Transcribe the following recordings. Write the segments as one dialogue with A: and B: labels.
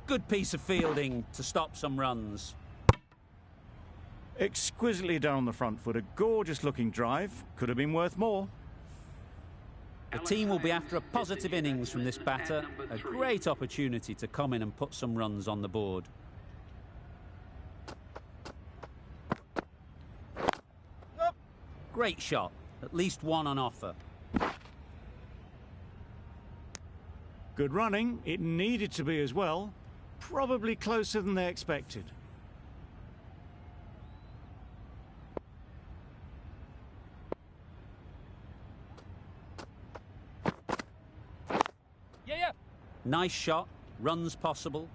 A: Good piece of fielding to stop some runs.
B: Exquisitely done on the front foot. A gorgeous looking drive. Could have been worth more.
A: The team will be after a positive innings from this batter. A great opportunity to come in and put some runs on the board. Great shot. At least one on offer.
B: Good running. It needed to be as well. Probably closer than they expected.
A: Nice shot. Runs possible.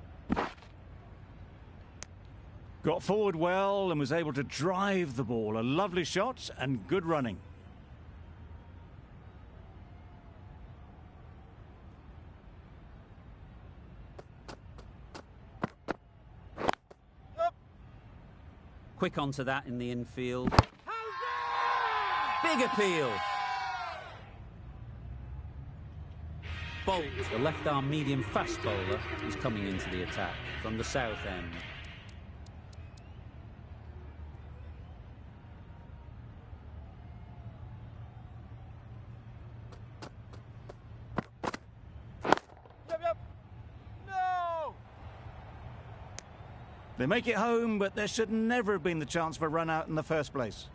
B: Got forward well and was able to drive the ball. A lovely shot and good running.
A: Quick onto that in the infield. Big appeal. Bolt, the left-arm medium fast bowler, is coming into the attack from the south end.
C: No!
B: They make it home, but there should never have been the chance for a run out in the first place.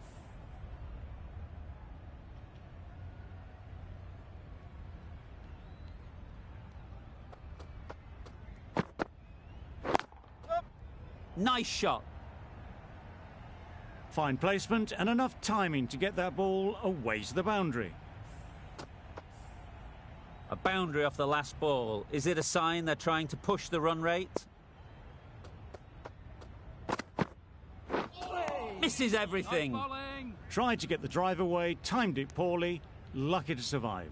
A: Nice shot.
B: Fine placement and enough timing to get that ball away to the boundary.
A: A boundary off the last ball. Is it a sign they're trying to push the run rate? Misses everything.
B: Tried to get the drive away, timed it poorly, lucky to survive.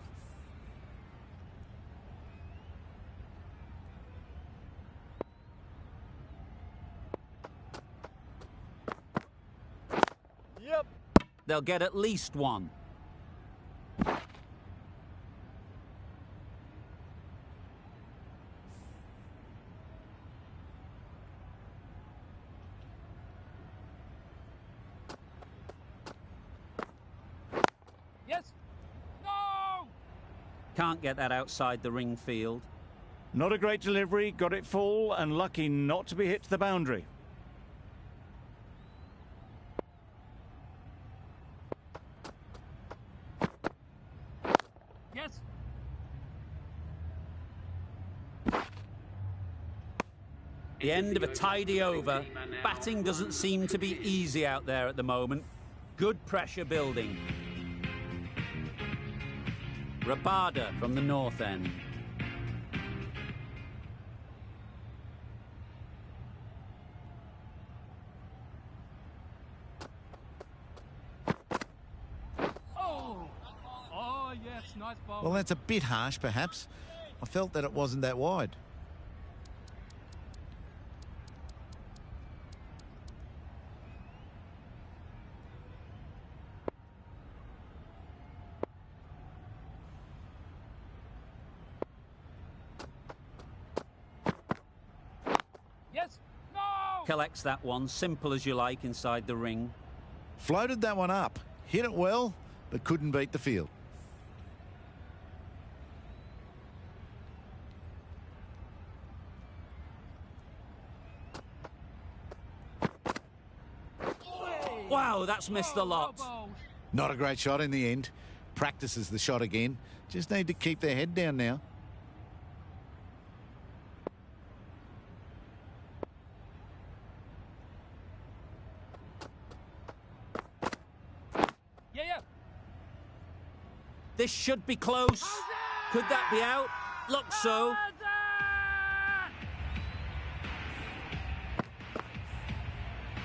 A: They'll get at least one.
C: Yes! No!
A: Can't get that outside the ring field.
B: Not a great delivery, got it full and lucky not to be hit to the boundary.
A: The end of a tidy over. Batting doesn't seem to be easy out there at the moment. Good pressure building. Rabada from the north end.
C: Oh, yes, nice ball.
D: Well, that's a bit harsh, perhaps. I felt that it wasn't that wide.
A: Collects that one, simple as you like, inside the ring.
D: Floated that one up, hit it well, but couldn't beat the field.
A: Wow, that's missed the lot.
D: Not a great shot in the end. Practices the shot again. Just need to keep their head down now.
A: This should be close. Could that be out? Looks so.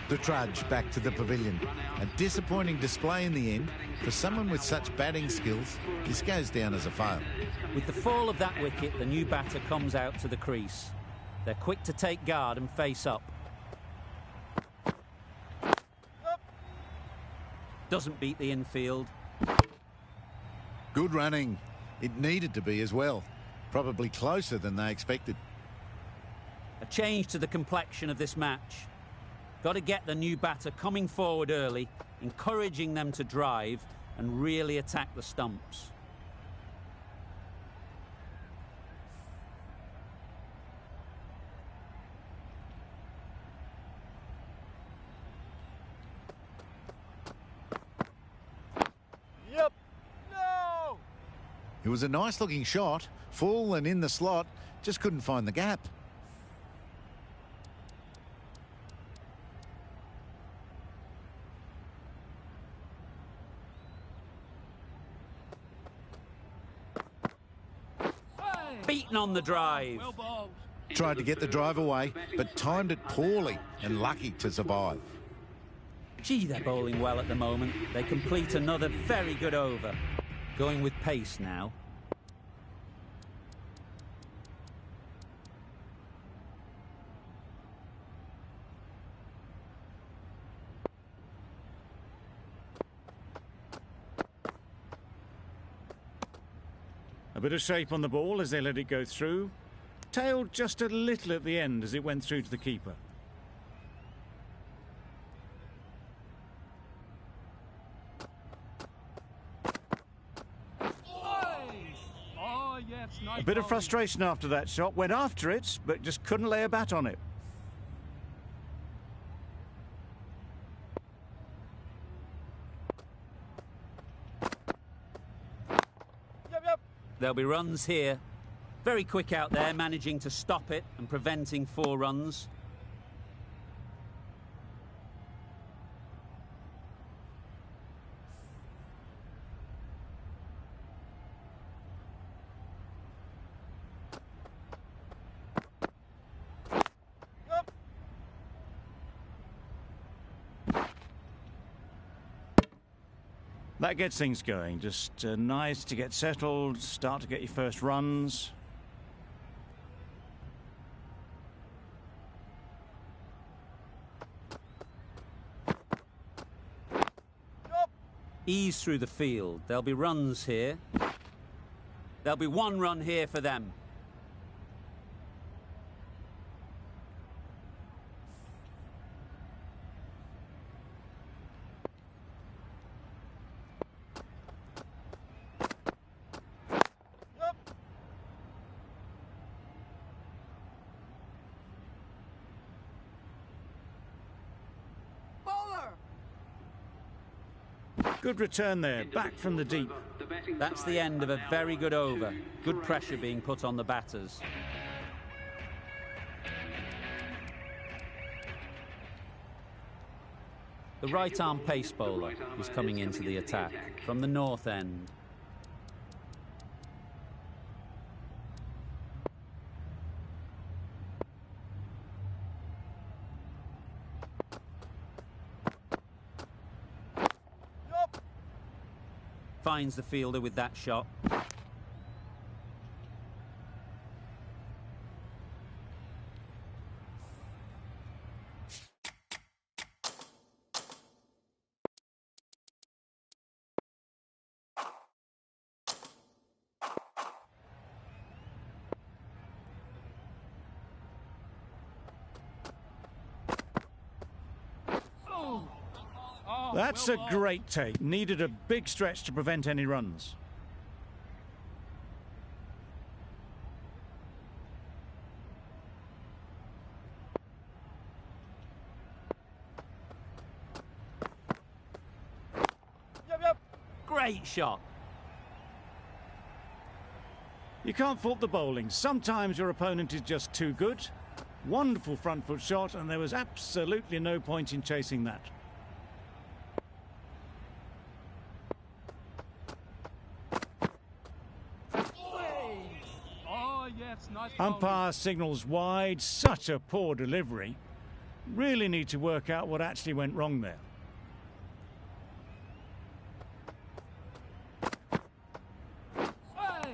D: The trudge back to the pavilion. A disappointing display in the end. For someone with such batting skills, this goes down as a fail.
A: With the fall of that wicket, the new batter comes out to the crease. They're quick to take guard and face up. Doesn't beat the infield.
D: Good running. It needed to be as well. Probably closer than they expected.
A: A change to the complexion of this match. Got to get the new batter coming forward early, encouraging them to drive and really attack the stumps.
C: Yep. No!
D: It was a nice looking shot, full and in the slot, just couldn't find the gap.
A: Beaten on the drive.
C: Well bowled.
D: Tried to get the drive away, but timed it poorly and lucky to survive.
A: Gee, they're bowling well at the moment. They complete another very good over. Going with pace now.
B: A bit of shape on the ball as they let it go through. Tailed just a little at the end as it went through to the keeper.
C: Oh, yes, nice
B: A bit of
C: bowling.
B: frustration after that shot. Went after it, but just couldn't lay a bat on it.
C: Yep, yep.
A: There'll be runs here. Very quick out there, managing to stop it and preventing 4 runs.
C: Yep.
B: That gets things going. Just nice to get settled, start to get your first runs.
A: Ease through the field. There'll be runs here. There'll be 1 run here for them.
C: Yep. Bowler.
B: Good return there, back from the deep.
A: That's the end of a very good over. Good pressure being put on the batters. The right-arm pace bowler is coming into the attack from the north end.
C: Yep.
A: Finds the fielder with that shot.
C: Oh,
B: That's
C: well
B: a
C: bowled.
B: great take. Needed a big stretch to prevent any runs.
C: Yep, yep.
A: Great shot.
B: You can't fault the bowling. Sometimes your opponent is just too good. Wonderful front foot shot, and there was absolutely no point in chasing that.
C: Oh, yes, nice bowling.
B: Umpire signals wide. Such a poor delivery. Really need to work out what actually went wrong there.
C: Hey.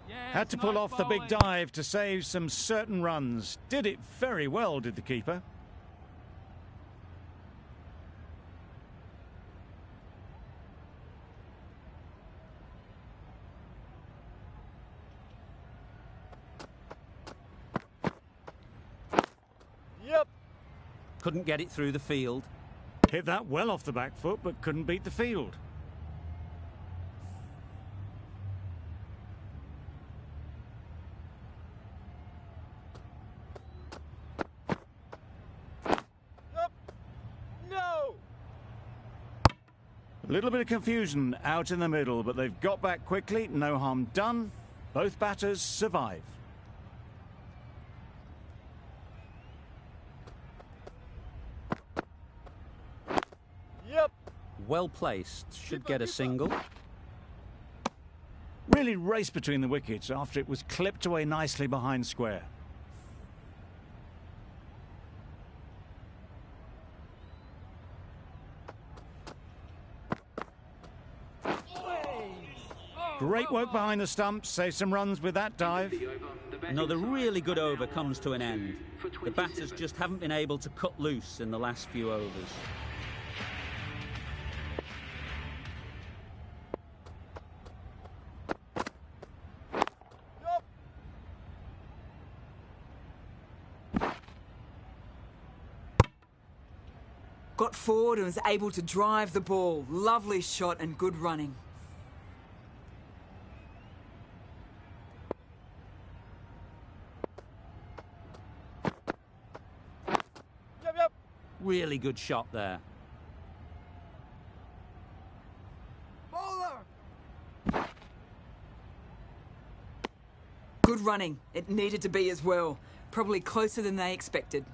C: Yes,
B: Had to pull
C: nice
B: off the big
C: bowling.
B: dive to save some certain runs. Did it very well, did the keeper.
A: Couldn't get it through the field.
B: Hit that well off the back foot, but couldn't beat the field.
C: No!
B: A little bit of confusion out in the middle, but they've got back quickly. No harm done. Both batters survive.
C: Yep.
A: Well placed. Should get a single.
B: Really raced between the wickets after it was clipped away nicely behind square. Great work behind the stumps, save some runs with that dive.
A: Another really good over comes to an end. The batters just haven't been able to cut loose in the last few overs.
E: Got forward and was able to drive the ball. Lovely shot and good running.
C: Yep.
A: Really good shot there.
C: Bowler!
E: Good running. It needed to be as well. Probably closer than they expected.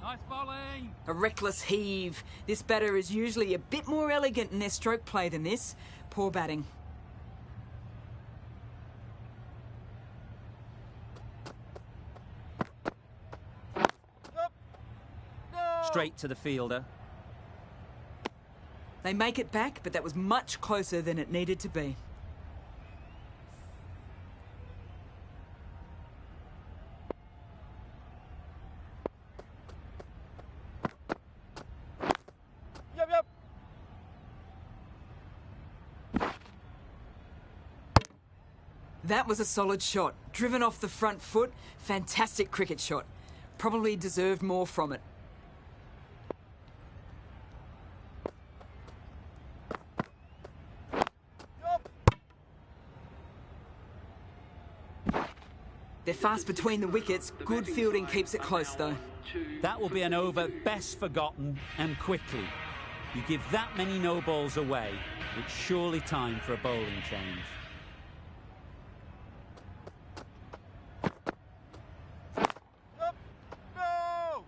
C: Nice bowling!
E: A reckless heave. This batter is usually a bit more elegant in their stroke play than this. Poor batting.
C: Yep. No!
A: Straight to the fielder.
E: They make it back, but that was much closer than it needed to be.
C: Yep.
E: That was a solid shot. Driven off the front foot. Fantastic cricket shot. Probably deserved more from it.
C: Yep.
E: They're fast between the wickets. Good fielding keeps it close though.
A: That will be an over best forgotten and quickly. You give that many no balls away, it's surely time for a bowling change.
C: Yep. No!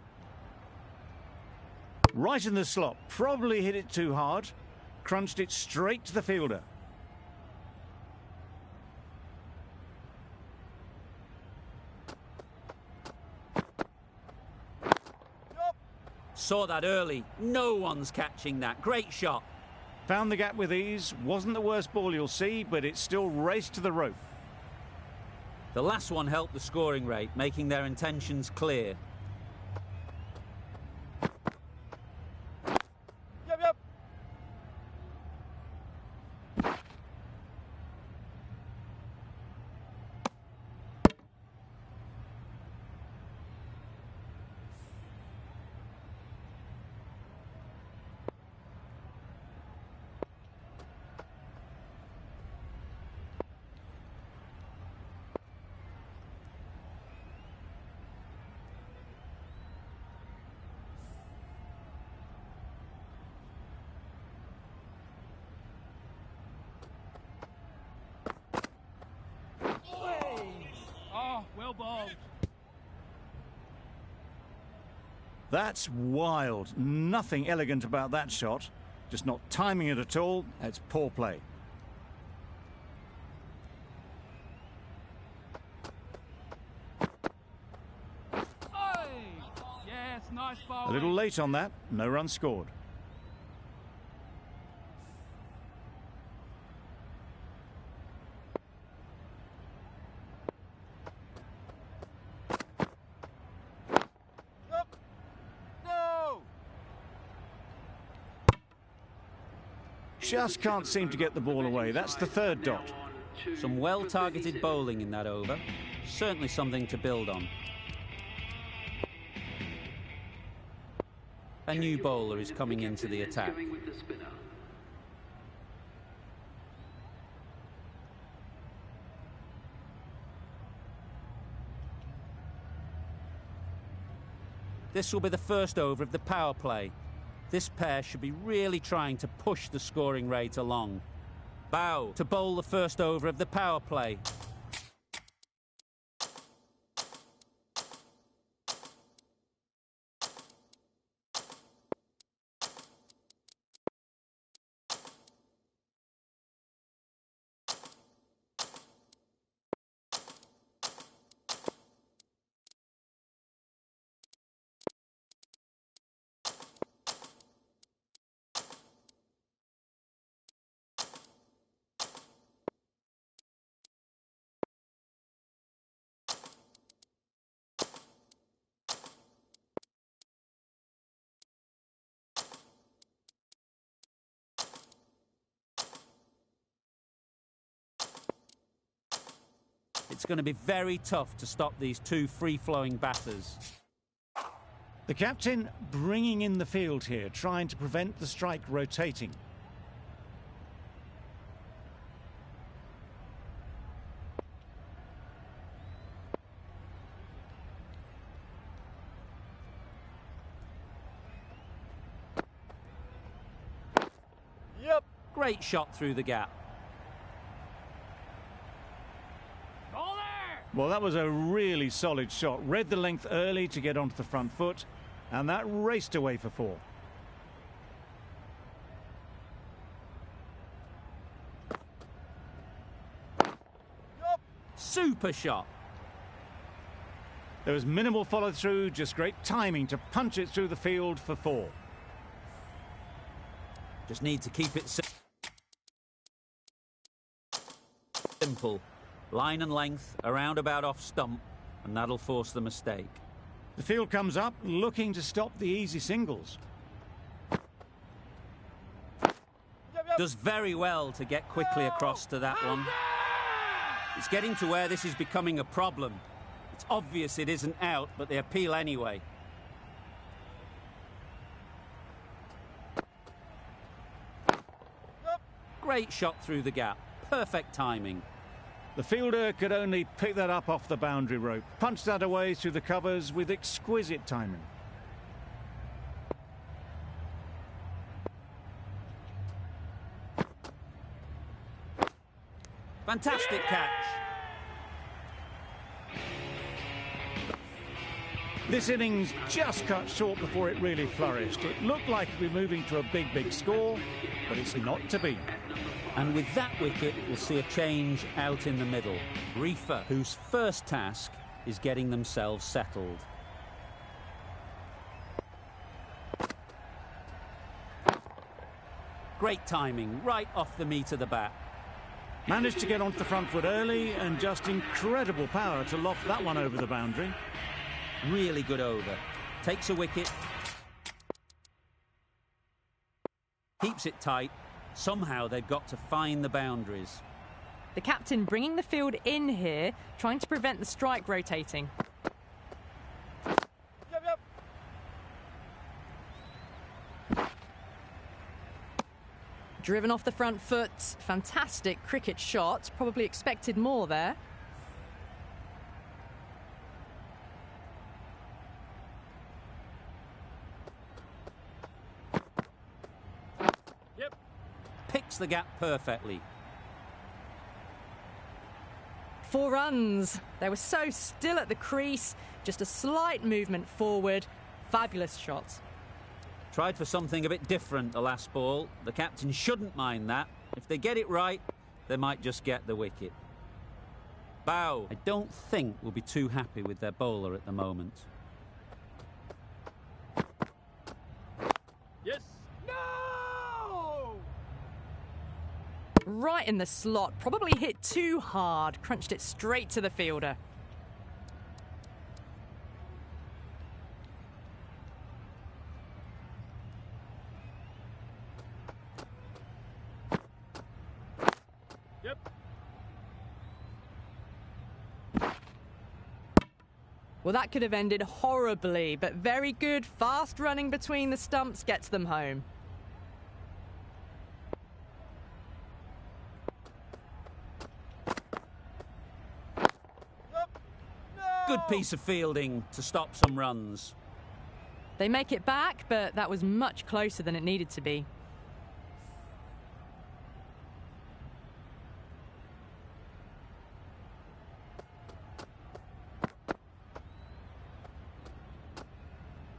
B: Right in the slot, probably hit it too hard. Crunched it straight to the fielder.
C: Yep.
A: Saw that early. No one's catching that. Great shot.
B: Found the gap with ease. Wasn't the worst ball you'll see, but it still raced to the rope.
A: The last one helped the scoring rate, making their intentions clear.
C: Yep. Oh, well bowled.
B: That's wild. Nothing elegant about that shot. Just not timing it at all. It's poor play.
C: Yes, nice bowling.
B: A little late on that. No run scored.
C: Yep. No!
B: just can't seem to get the ball away. That's the third dot.
A: Some well-targeted bowling in that over. Certainly something to build on. A new bowler is coming into the attack. This will be the first over of the power play. This pair should be really trying to push the scoring rate along. Bow to bowl the first over of the power play. It's going to be very tough to stop these two free-flowing batters.
B: The captain bringing in the field here, trying to prevent the strike rotating.
C: Yep.
A: Great shot through the gap.
C: Ball there.
B: Well, that was a really solid shot. Read the length early to get onto the front foot, and that raced away for 4.
C: Yup.
A: Super shot.
B: There was minimal follow-through, just great timing to punch it through the field for 4.
A: Just need to keep it simple. Line and length, around about off stump, and that'll force the mistake.
B: The field comes up, looking to stop the easy singles.
C: Yep, yep.
A: Does very well to get quickly across to that one. It's getting to where this is becoming a problem. It's obvious it isn't out, but they appeal anyway.
C: Yep.
A: Great shot through the gap. Perfect timing.
B: The fielder could only pick that up off the boundary rope, punch that away through the covers with exquisite timing.
A: Fantastic catch.
B: This innings just cut short before it really flourished. It looked like it would be moving to a big score, but it's not to be.
A: And with that wicket, we'll see a change out in the middle. Reefer, whose first task is getting themselves settled. Great timing, right off the meat of the bat.
B: Managed to get onto the front foot early and just incredible power to loft that one over the boundary.
A: Really good over. Takes a wicket. Keeps it tight. Somehow they've got to find the boundaries.
F: The captain bringing the field in here, trying to prevent the strike rotating.
C: Yep, yep.
F: Driven off the front foot. Fantastic cricket shot. Probably expected more there.
C: Yep.
A: Picks the gap perfectly.
F: 4 runs. They were so still at the crease. Just a slight movement forward. Fabulous shot.
A: Tried for something a bit different the last ball. The captain shouldn't mind that. If they get it right, they might just get the wicket. Bow, I don't think will be too happy with their bowler at the moment.
C: Yes. No.
F: Right in the slot. Probably hit too hard. Crunched it straight to the fielder.
C: Yep.
F: Well, that could have ended horribly, but very good, fast running between the stumps gets them home.
C: Yep. No!
A: Good piece of fielding to stop some runs.
F: They make it back, but that was much closer than it needed to be.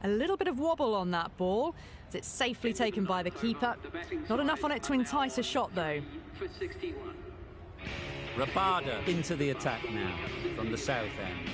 F: A little bit of wobble on that ball, as it's safely taken by the keeper. Not enough on it to entice a shot, though.
A: Rabada into the attack now from the south end.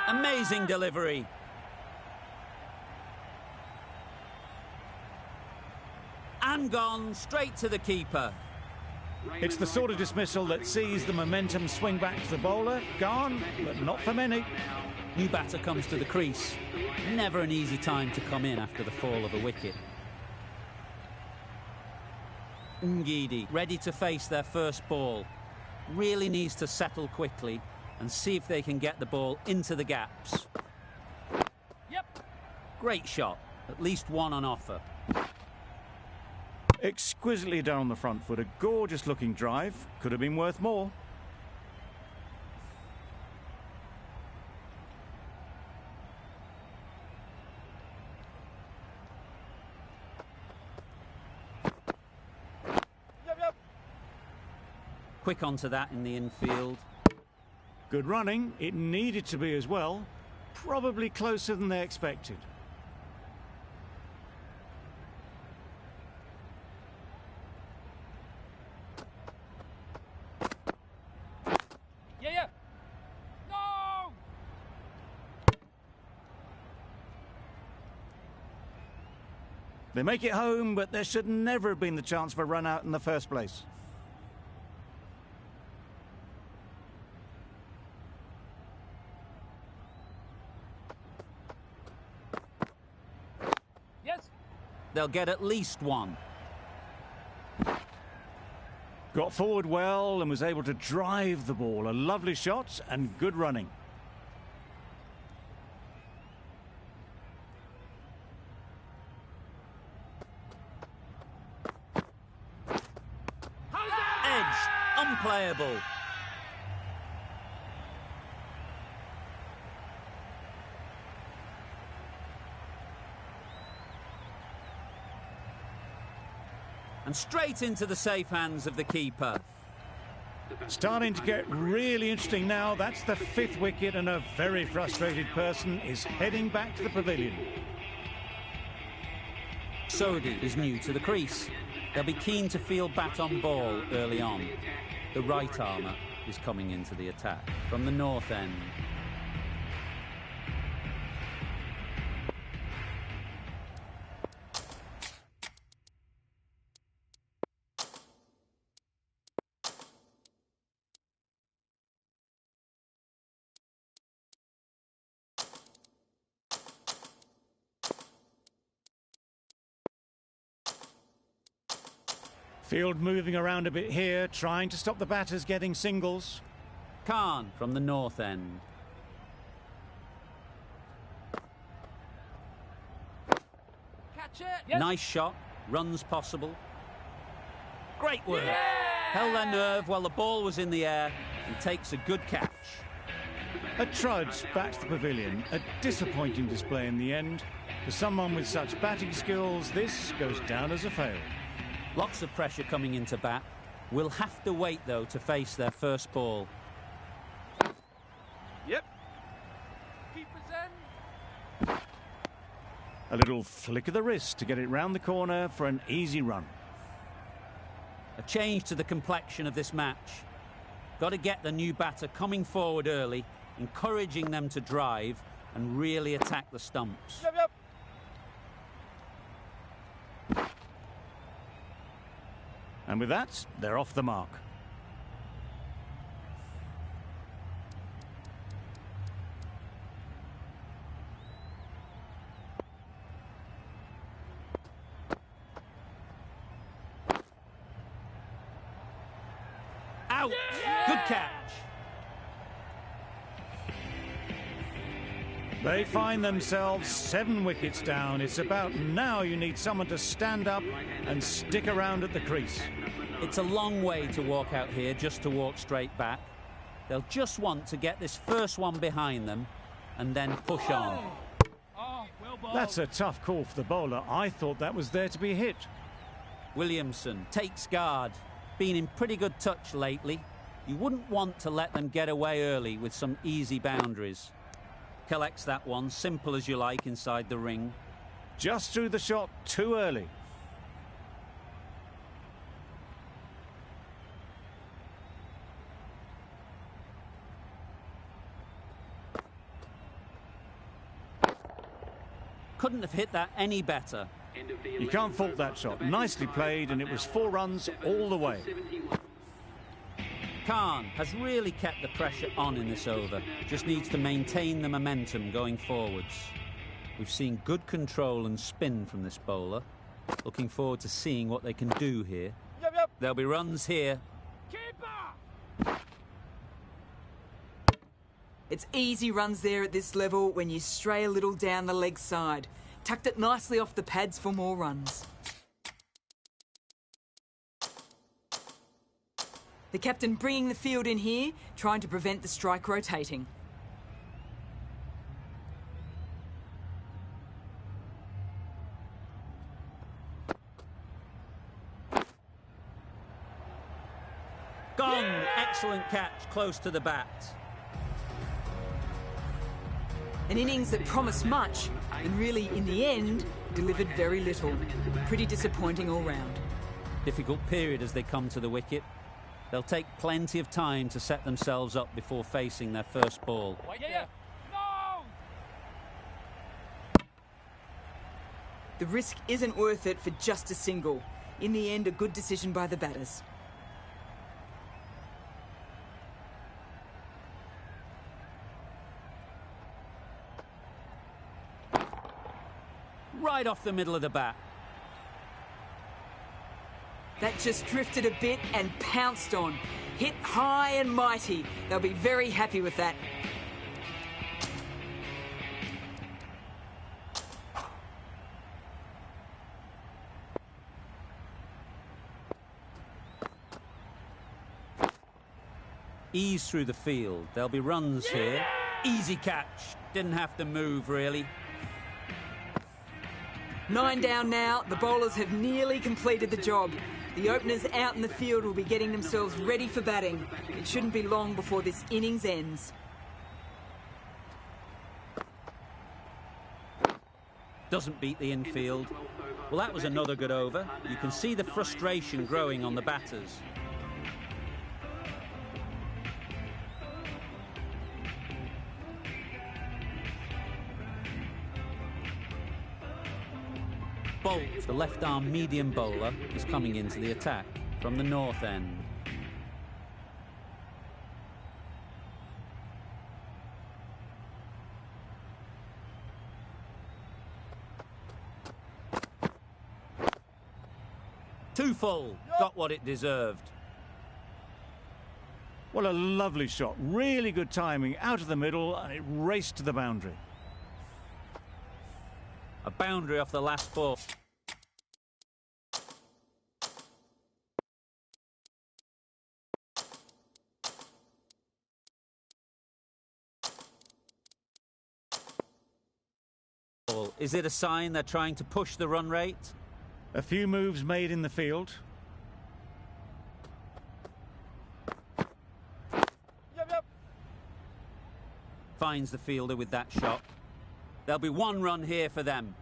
A: Amazing delivery. And gone straight to the keeper.
B: It's the sort of dismissal that sees the momentum swing back to the bowler. Gone, but not for many.
A: New batter comes to the crease. Never an easy time to come in after the fall of a wicket. Ngidi ready to face their first ball. Really needs to settle quickly and see if they can get the ball into the gaps.
C: Yep.
A: Great shot. At least one on offer.
B: Exquisitely done on the front foot. A gorgeous looking drive. Could have been worth more.
C: Yep.
A: Quick onto that in the infield.
B: Good running. It needed to be as well. Probably closer than they expected.
C: Yeah. No!
B: They make it home, but there should never have been the chance for a run out in the first place.
C: Yes.
A: They'll get at least one.
B: Got forward well and was able to drive the ball. A lovely shot and good running.
A: Edged. Unplayable. And straight into the safe hands of the keeper.
B: Starting to get really interesting now. That's the 5th wicket and a very frustrated person is heading back to the pavilion.
A: Sodhi is new to the crease. They'll be keen to field bat on ball early on. The right armour is coming into the attack from the north end.
B: Field moving around a bit here, trying to stop the batters getting singles.
A: Khan from the north end.
C: Catch it. Yes.
A: Nice shot. Runs possible. Great work.
C: Yeah!
A: Held their nerve while the ball was in the air and takes a good catch.
B: A trudge back to the pavilion. A disappointing display in the end. For someone with such batting skills, this goes down as a fail.
A: Lots of pressure coming into bat. Will have to wait, though, to face their first ball.
C: Yep. Keeper's end.
B: A little flick of the wrist to get it round the corner for an easy run.
A: A change to the complexion of this match. Got to get the new batter coming forward early, encouraging them to drive and really attack the stumps.
B: And with that, they're off the mark.
A: Out! Good catch.
B: They find themselves 7 wickets down. It's about now you need someone to stand up and stick around at the crease.
A: It's a long way to walk out here just to walk straight back. They'll just want to get this first one behind them and then push on.
C: Oh, well bowled.
B: That's a tough call for the bowler. I thought that was there to be hit.
A: Williamson takes guard. Been in pretty good touch lately. You wouldn't want to let them get away early with some easy boundaries. Collects that one, simple as you like, inside the ring.
B: Just threw the shot too early.
A: Couldn't have hit that any better.
B: You can't fault that shot. Nicely played, and it was 4 runs all the way.
A: Khan has really kept the pressure on in this over. Just needs to maintain the momentum going forwards. We've seen good control and spin from this bowler. Looking forward to seeing what they can do here. There'll be runs here.
C: Keeper!
E: It's easy runs there at this level when you stray a little down the leg side. Tucked it nicely off the pads for more runs. The captain bringing the field in here, trying to prevent the strike rotating.
A: Gone! Excellent catch, close to the bat.
E: An innings that promised much, and really, in the end, delivered very little. Pretty disappointing all round.
A: Difficult period as they come to the wicket. They'll take plenty of time to set themselves up before facing their first ball.
C: No!
E: The risk isn't worth it for just a single. In the end, a good decision by the batters.
A: Right off the middle of the bat.
E: That just drifted a bit and pounced on. Hit high and mighty. They'll be very happy with that.
A: Ease through the field. There'll be runs here. Easy catch. Didn't have to move, really.
E: 9 down now. The bowlers have nearly completed the job. The openers out in the field will be getting themselves ready for batting. It shouldn't be long before this innings ends.
A: Doesn't beat the infield. Well, that was another good over. You can see the frustration growing on the batters. Bolt, the left-arm medium bowler, is coming into the attack from the north end. Too full. Got what it deserved.
B: What a lovely shot. Really good timing. Out of the middle, and it raced to the boundary.
A: A boundary off the last ball. Is it a sign they're trying to push the run rate?
B: A few moves made in the field.
A: Finds the fielder with that shot. There'll be 1 run here for them.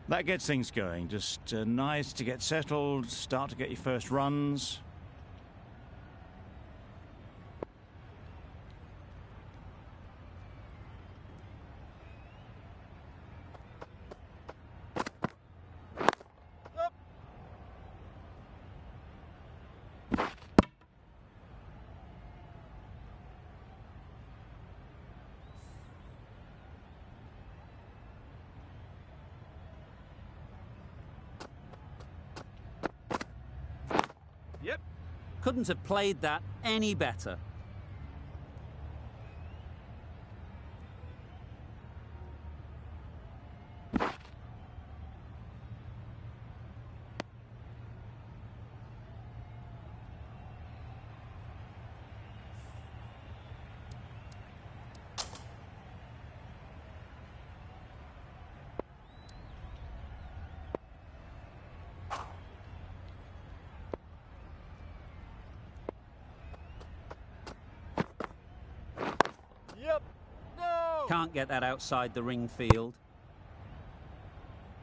B: That gets things going. Just nice to get settled, start to get your first runs.
C: Yep.
A: Couldn't have played that any better.
C: Yep. No.
A: Can't get that outside the ring field.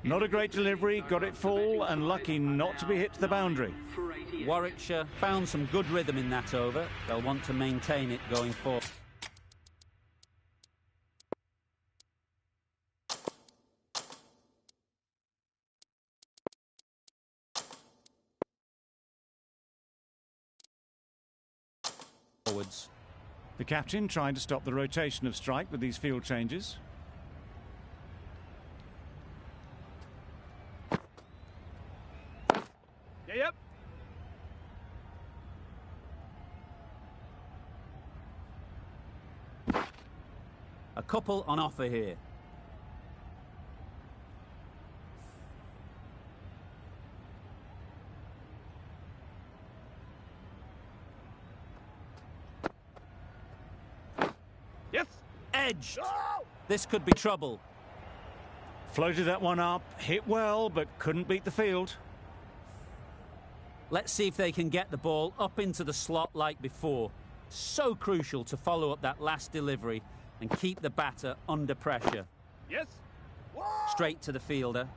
B: Not a great delivery, got it full and lucky not to be hit to the boundary.
A: Warwickshire found some good rhythm in that over. They'll want to maintain it going forward. Forwards.
B: The captain trying to stop the rotation of strike with these field changes.
C: Yep.
A: A couple on offer here.
C: Yes.
A: Edged. This could be trouble.
B: Floated that one up, hit well, but couldn't beat the field.
A: Let's see if they can get the ball up into the slot like before. So crucial to follow up that last delivery and keep the batter under pressure.
C: Yes.
A: Straight to the fielder.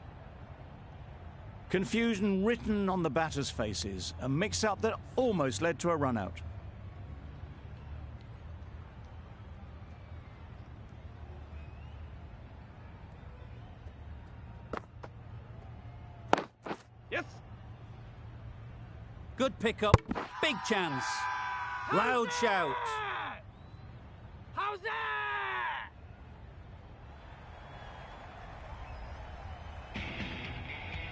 B: Confusion written on the batters' faces, a mix-up that almost led to a run-out.
C: Yes.
A: Good pickup. Big chance. Loud shout.
C: How's that?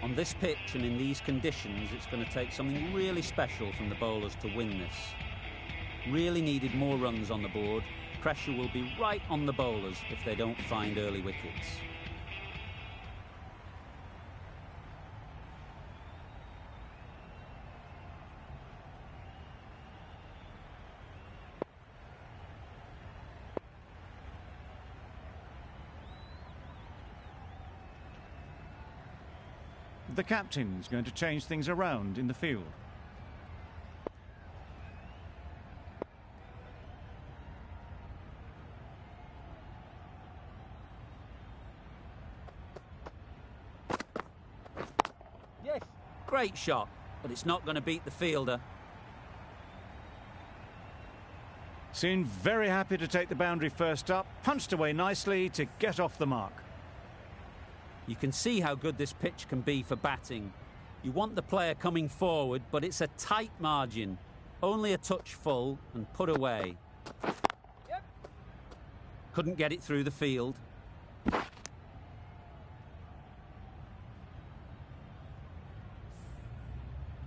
A: On this pitch and in these conditions, it's going to take something really special from the bowlers to win this. Really needed more runs on the board. Pressure will be right on the bowlers if they don't find early wickets.
B: The captain's going to change things around in the field.
C: Yes.
A: Great shot, but it's not going to beat the fielder.
B: Seemed very happy to take the boundary first up, punched away nicely to get off the mark.
A: You can see how good this pitch can be for batting. You want the player coming forward, but it's a tight margin. Only a touch full and put away.
C: Yep.
A: Couldn't get it through the field.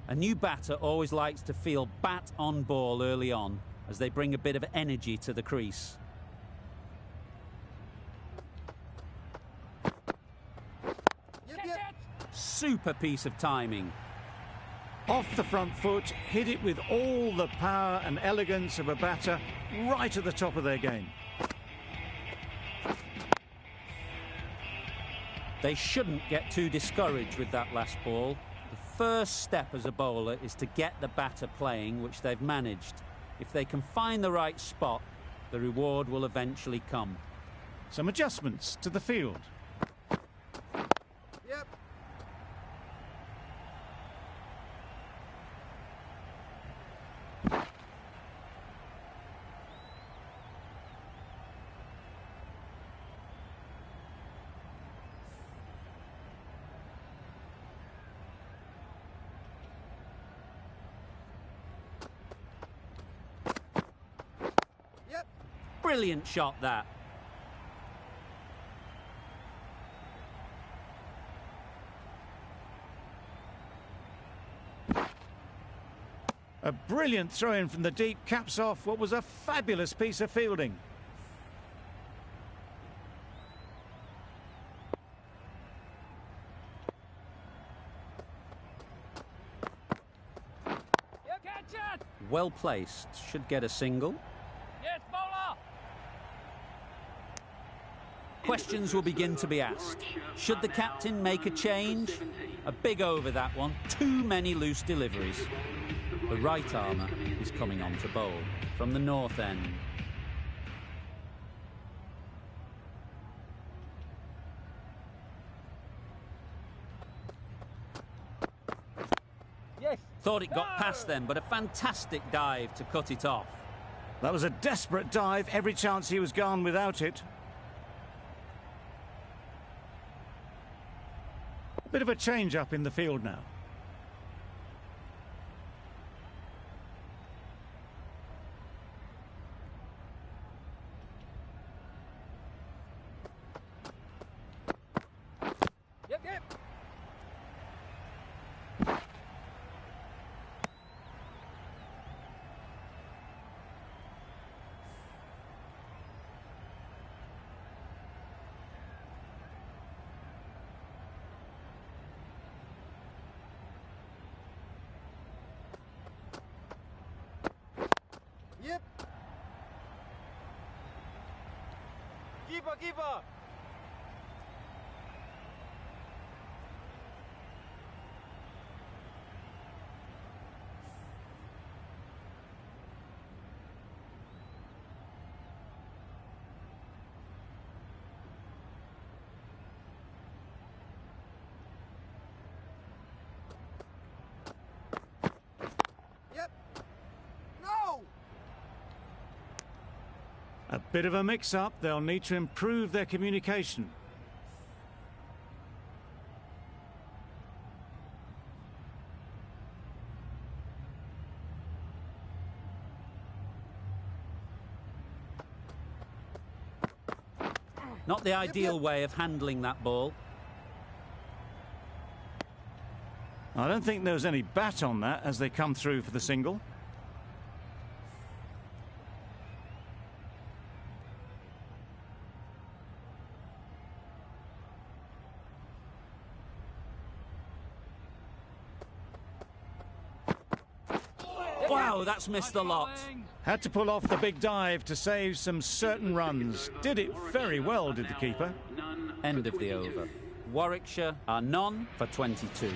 A: A new batter always likes to feel bat on ball early on, as they bring a bit of energy to the crease. Super piece of timing.
B: Off the front foot, hit it with all the power and elegance of a batter right at the top of their game.
A: They shouldn't get too discouraged with that last ball. The first step as a bowler is to get the batter playing, which they've managed. If they can find the right spot, the reward will eventually come.
B: Some adjustments to the field.
C: Yep.
A: Brilliant shot, that.
B: A brilliant throw-in from the deep caps off what was a fabulous piece of fielding.
C: You catch it!
A: Well placed. Should get a single.
C: Yes, bowler!
A: Questions will begin to be asked. Should the captain make a change? A big over, that one. Too many loose deliveries. The right armour is coming on to bowl from the north end.
C: Yes!
A: Thought it got past them, but a fantastic dive to cut it off.
B: That was a desperate dive. Every chance he was gone without it. A bit of a change-up in the field now.
C: Yep, yep! Yep! Keeper, keeper! Yep! No!
B: A bit of a mix-up. They'll need to improve their communication.
A: Not the ideal way of handling that ball.
B: I don't think there was any bat on that as they come through for the single.
A: Wow, that's missed a lot.
B: Had to pull off the big dive to save some certain runs. Did it very well, did the keeper.
A: End of the over. Warwickshire are none for 22.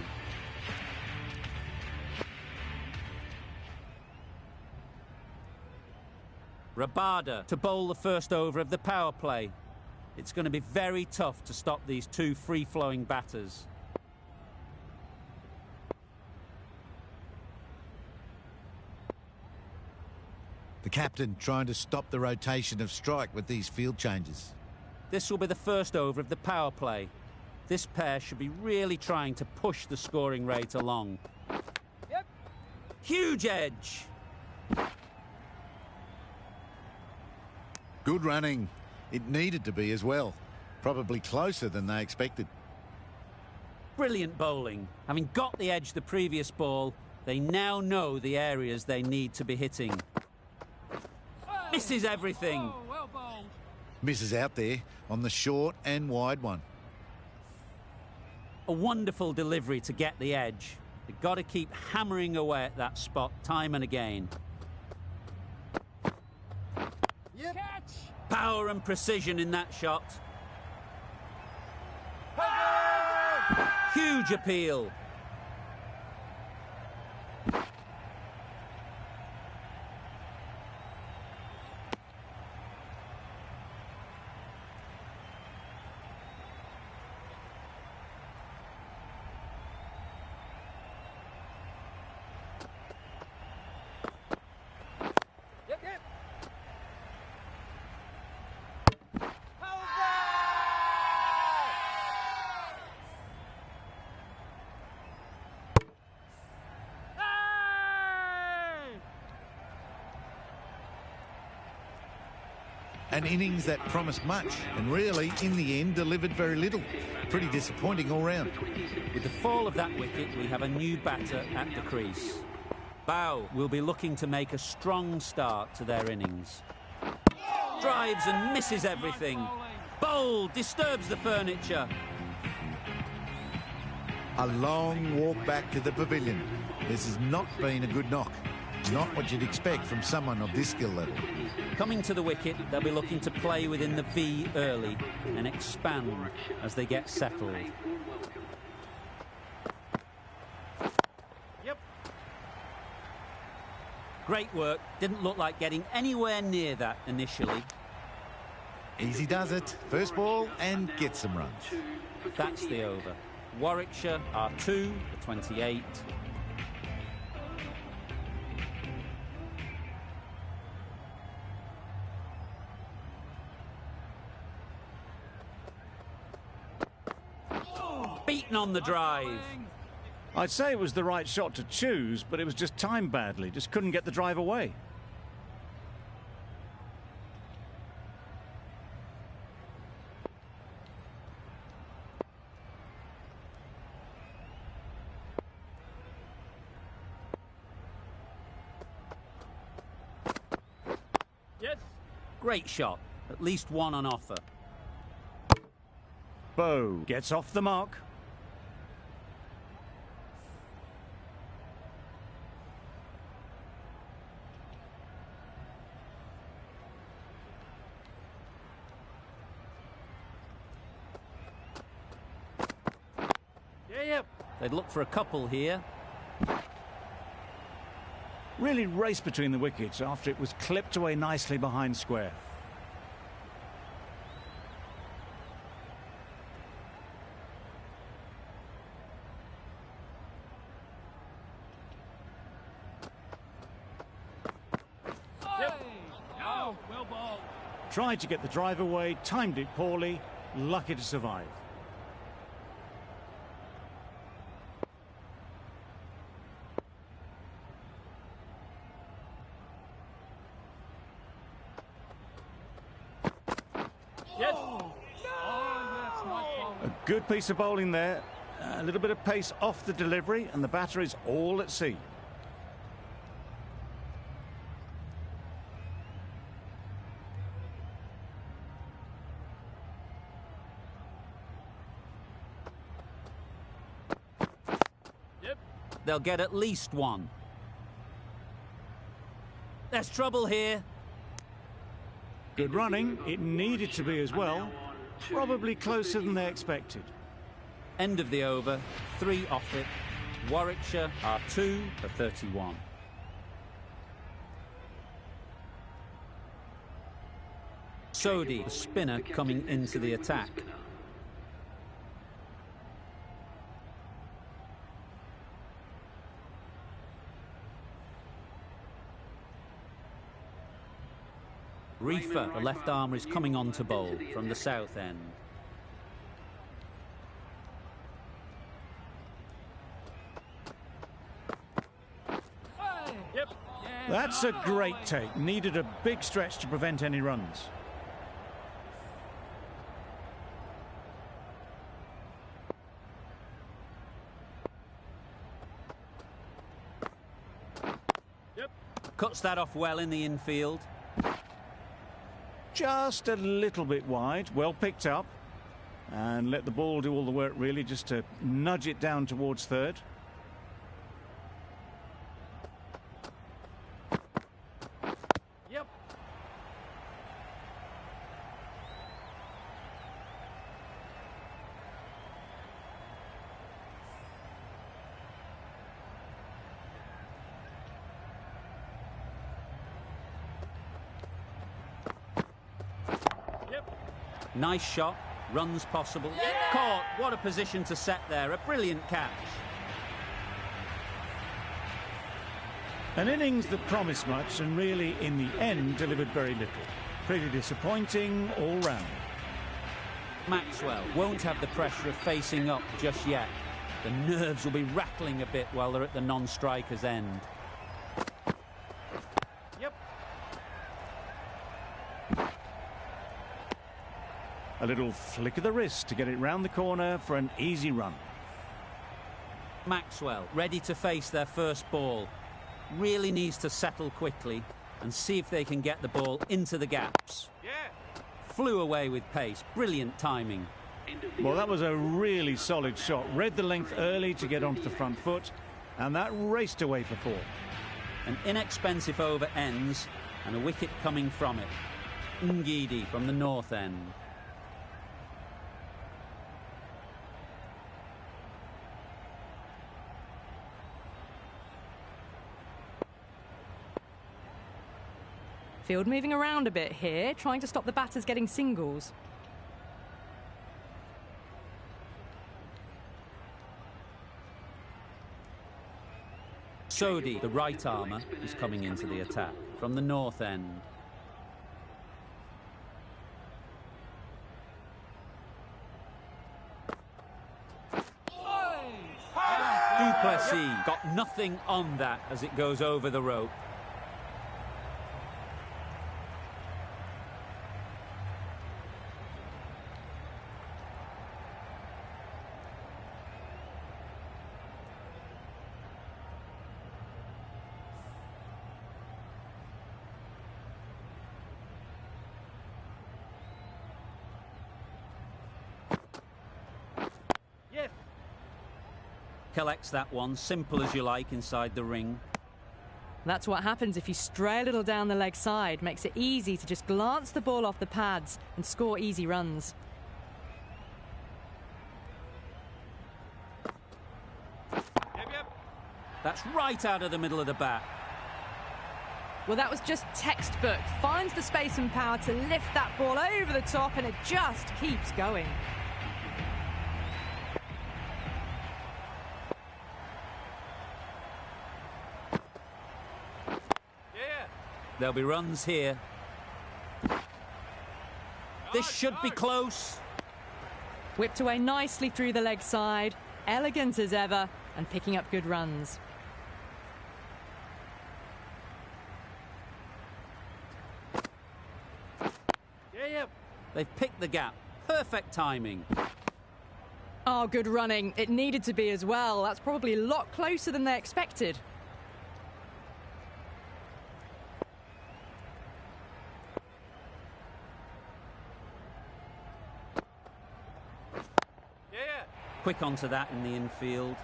A: Rabada to bowl the first over of the power play. It's going to be very tough to stop these two free-flowing batters.
D: The captain trying to stop the rotation of strike with these field changes.
A: This will be the first over of the power play. This pair should be really trying to push the scoring rate along.
C: Yep!
A: Huge edge!
D: Good running. It needed to be as well. Probably closer than they expected.
A: Brilliant bowling. Having got the edge the previous ball, they now know the areas they need to be hitting. Misses everything.
C: Oh, well bowled.
D: Misses out there on the short and wide one.
A: A wonderful delivery to get the edge. They've got to keep hammering away at that spot time and again.
C: Yep. Catch!
A: Power and precision in that shot. Huge appeal.
C: Yep, yep! Over!
D: An innings that promised much and really, in the end, delivered very little. Pretty disappointing all round.
A: With the fall of that wicket, we have a new batter at the crease. Bow will be looking to make a strong start to their innings. Drives and misses everything. Bold, disturbs the furniture.
D: A long walk back to the pavilion. This has not been a good knock. Not what you'd expect from someone of this skill level.
A: Coming to the wicket, they'll be looking to play within the V early and expand as they get settled.
B: Yep.
A: Great work. Didn't look like getting anywhere near that initially.
D: Easy does it. First ball and get some runs.
A: That's the over. Warwickshire are 2 for 28. Beaten on the drive.
B: I'd say it was the right shot to choose, but it was just timed badly. Just couldn't get the drive away.
C: Yes.
A: Great shot. At least one on offer.
B: Bow gets off the mark.
C: Yep.
A: They'd look for a couple here.
B: Really raced between the wickets after it was clipped away nicely behind square.
C: Oh, well balled.
B: Tried to get the drive away, timed it poorly, lucky to survive.
C: Yes. Oh, yes, not bowling.
B: A good piece of bowling there. A little bit of pace off the delivery, and the batter is all at sea.
C: Yep.
A: They'll get at least one. There's trouble here.
B: Good running. It needed to be as well. Probably closer than they expected.
A: End of the over. 3 off it. Warwickshire are 2 for 31. Sodhi, the spinner, coming into the attack. Reefer, the left armer, is coming on to bowl from the south end.
C: Yep.
B: That's a great take. Needed a big stretch to prevent any runs.
C: Yep.
A: Cuts that off well in the infield.
B: Just a little bit wide. Well picked up. And let the ball do all the work, really, just to nudge it down towards third.
C: Yep. Yep.
A: Nice shot. Runs possible. Caught. What a position to set there. A brilliant catch.
B: An innings that promised much and really, in the end, delivered very little. Pretty disappointing all round.
A: Maxwell won't have the pressure of facing up just yet. The nerves will be rattling a bit while they're at the non-striker's end.
C: Yep.
B: A little flick of the wrist to get it round the corner for an easy run.
A: Maxwell, ready to face their first ball. Really needs to settle quickly and see if they can get the ball into the gaps. Flew away with pace. Brilliant timing.
B: Well, that was a really solid shot. Read the length early to get onto the front foot, and that raced away for 4.
A: An inexpensive over ends and a wicket coming from it. Ngidi from the north end.
F: Field moving around a bit here, trying to stop the batters getting singles.
A: Sodhi, the right armour, is coming into the attack from the north end. Du Plessis got nothing on that as it goes over the rope. Collects that one, simple as you like, inside the ring.
F: That's what happens if you stray a little down the leg side. Makes it easy to just glance the ball off the pads and score easy runs.
A: That's right out of the middle of the bat.
F: Well, that was just textbook. Finds the space and power to lift that ball over the top, and it just keeps going.
A: There'll be runs here. This should be close.
F: Whipped away nicely through the leg side, elegant as ever, and picking up good runs.
A: They've picked the gap. Perfect timing.
F: Oh, good running. It needed to be as well. That's probably a lot closer than they expected.
A: Quick onto that in the infield.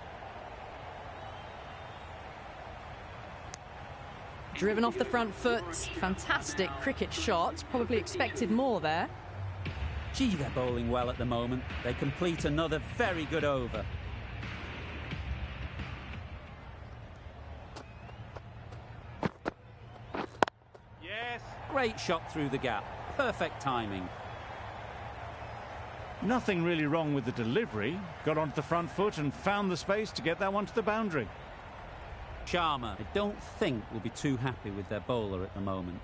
F: Driven off the front foot. Fantastic cricket shot. Probably expected more there.
A: Gee, they're bowling well at the moment. They complete another very good over. Great shot through the gap. Perfect timing.
B: Nothing really wrong with the delivery. Got onto the front foot and found the space to get that one to the boundary.
A: Sharma, I don't think will be too happy with their bowler at the moment.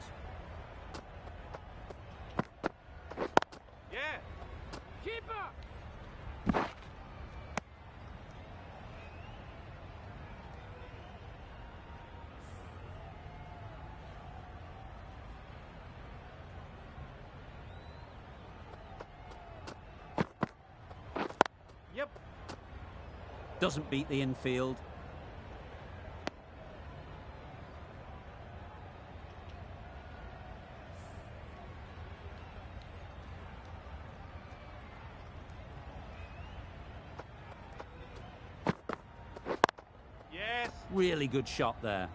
A: Doesn't beat the infield. Really good shot there.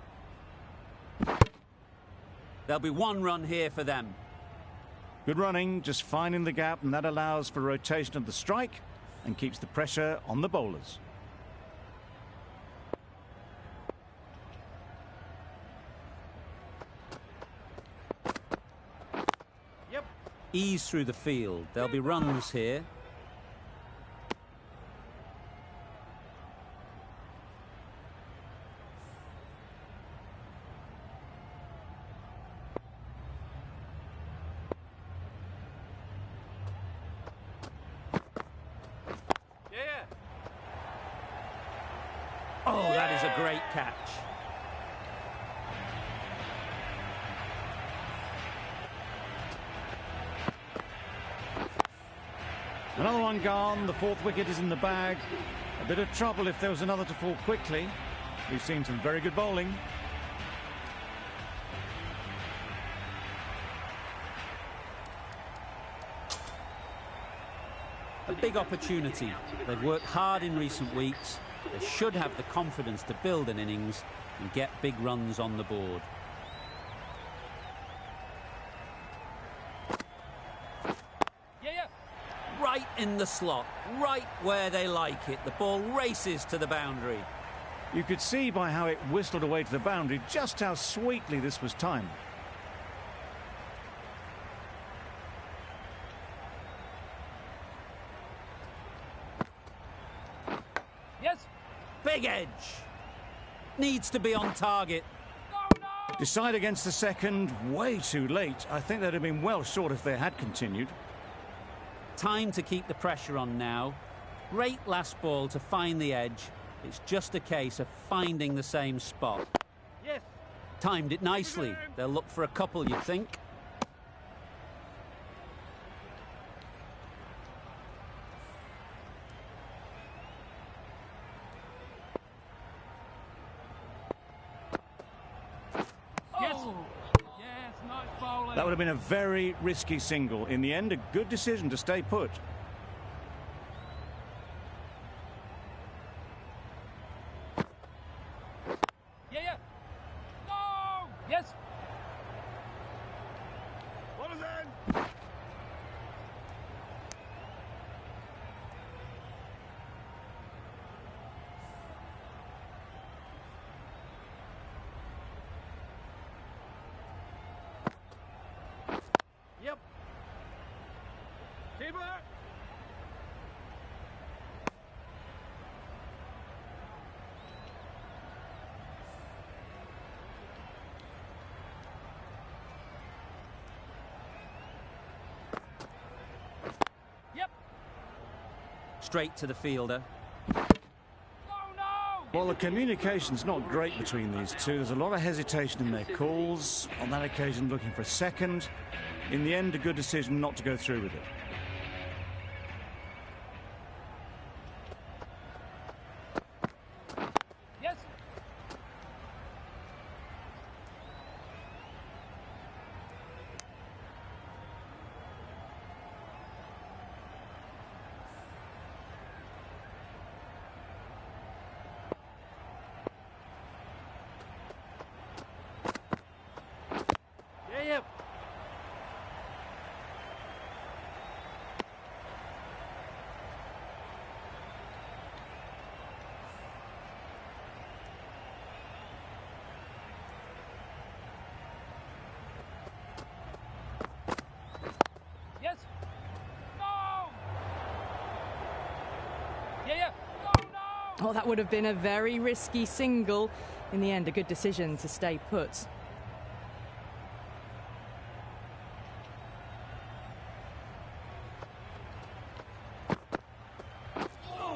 A: There'll be one run here for them.
B: Good running, just finding the gap, and that allows for rotation of the strike and keeps the pressure on the bowlers.
A: Ease through the field. There'll be runs here. Oh, that is a great catch.
B: Another one gone. The fourth wicket is in the bag. A bit of trouble if there was another to fall quickly. We've seen some very good bowling.
A: A big opportunity. They've worked hard in recent weeks. They should have the confidence to build an innings and get big runs on the board. Right in the slot, right where they like it. The ball races to the boundary.
B: You could see by how it whistled away to the boundary just how sweetly this was timed.
C: Yes.
A: Big edge. Needs to be on target.
B: Decide against the second, way too late. I think they'd have been well short if they had continued.
A: Time to keep the pressure on now. Great last ball to find the edge. It's just a case of finding the same spot.
C: Yes.
A: Timed it nicely. They'll look for a couple, you'd think.
B: That would have been a very risky single. In the end, a good decision to stay put.
C: No! Yes! What was that? Yep. Keeper. Yep.
A: Straight to the fielder.
C: No, no.
B: Well, the communication's not great between these two. There's a lot of hesitation in their calls. On that occasion, looking for a second. In the end, a good decision not to go through with it.
C: Yes. Yep. Yes. No. Yeah. No, no.
F: Oh, that would have been a very risky single. In the end, a good decision to stay put.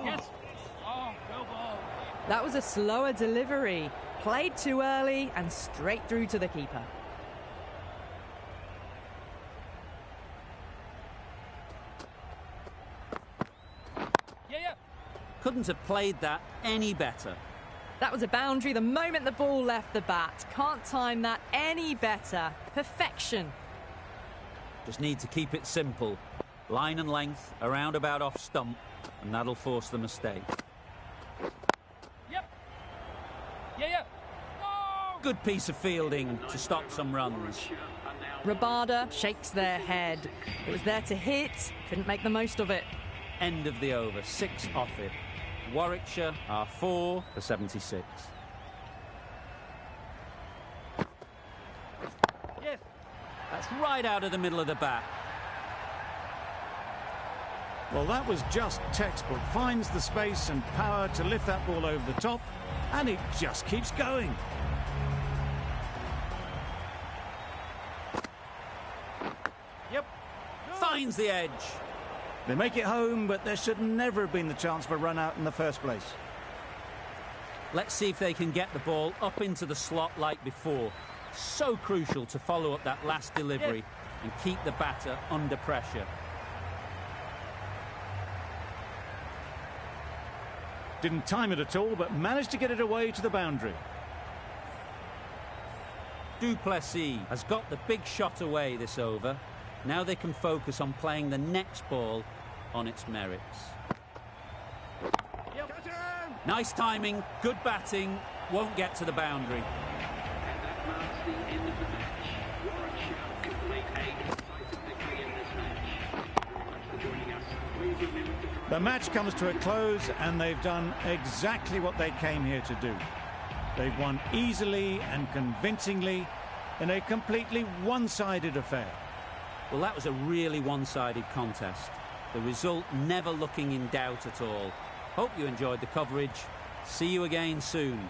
C: Yes. Oh, go ball.
F: That was a slower delivery. Played too early and straight through to the keeper.
C: Yeah.
A: Couldn't have played that any better.
F: That was a boundary the moment the ball left the bat. Can't time that any better. Perfection.
A: Just need to keep it simple. Line and length, around about off stump, and that'll force the mistake.
C: Yep. Yeah. No.
A: Good piece of fielding to stop some runs.
F: Rabada shakes their head. It was there to hit, couldn't make the most of it.
A: End of the over, 6 off it. Warwickshire are 4 for 76.
C: Yes.
A: That's right out of the middle of the bat.
B: Well, that was just textbook. Finds the space and power to lift that ball over the top, and it just keeps going.
C: Yep.
A: Finds the edge.
B: They make it home, but there should never have been the chance for a run out in the first place.
A: Let's see if they can get the ball up into the slot like before. So crucial to follow up that last delivery and keep the batter under pressure.
B: Didn't time it at all, but managed to get it away to the boundary.
A: Du Plessis has got the big shot away this over. Now they can focus on playing the next ball on its merits. Nice timing, good batting, won't get to the boundary.
B: The match comes to a close and they've done exactly what they came here to do. They've won easily and convincingly in a completely one-sided affair.
A: Well, that was a really one-sided contest. The result never looking in doubt at all. Hope you enjoyed the coverage. See you again soon.